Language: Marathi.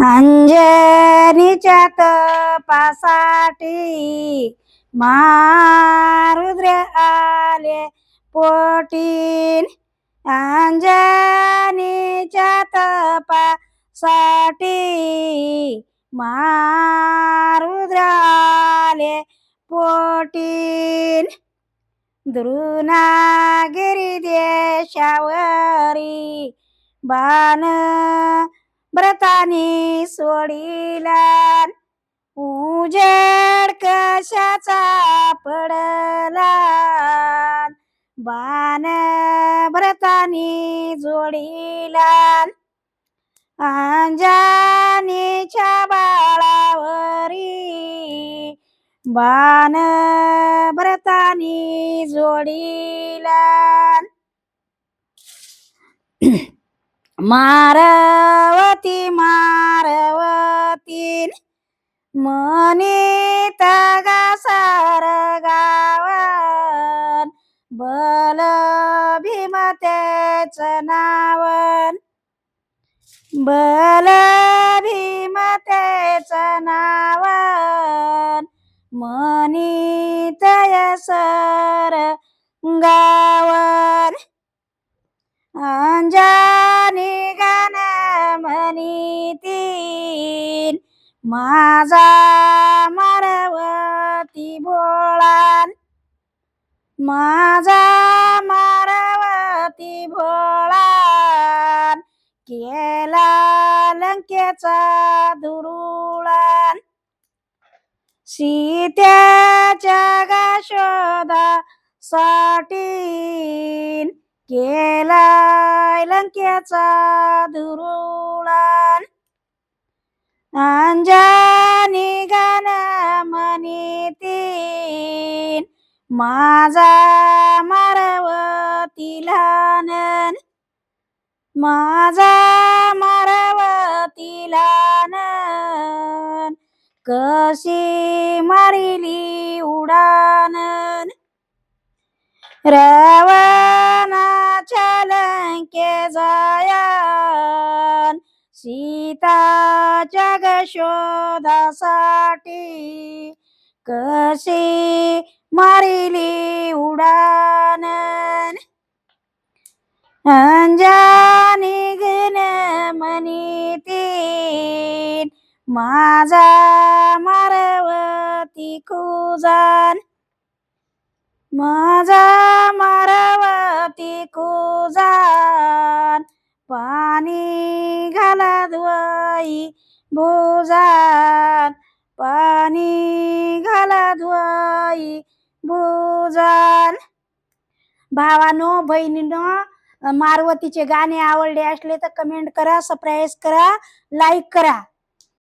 अंजनीच्या तपासाठी महारुद्र आले पोटीन. अंजनीच्या तपासाठी महारुद्र आले पोटीन. द्रोणागिरी देशावरी बाण व्रतानी सोडिला. उजेड कशाचा पडला बाण व्रतानी जोडिला. अंजनीच्या बाळावरी बाण व्रतानी जोडिला. मारवती मारवती म्हणीत गासार गावन. बल भीमतेच नावन. बल भीमतेच नावन. म्हणीत यसर गावन. अंजनी गाण म्हणीती माझा मारवती भोळा. माझा मारवती भोळा केला लंकेचा दुरुळा. सीतेच्या शोधासाठी केला लंकेचा दुरुळा. अंजनी गाण म्हणीती माझा मारवती लहान. माझा मारवती लहान कशी मारिली उडान. रावणाच्या लंके जायन सीताच्या शोधासाठी कशी मारिली उडान. अंजनी गाण म्हणीती माझा मारवती कुजान. माझा मारवती कुजान पाणी घाला धुवाई भुजान. पाणी घाला धुवाई भुजान. भावानो बहिणीनो, मारवतीचे गाणे आवडले असले तर कमेंट करा, सबस्क्राईब करा, लाईक करा.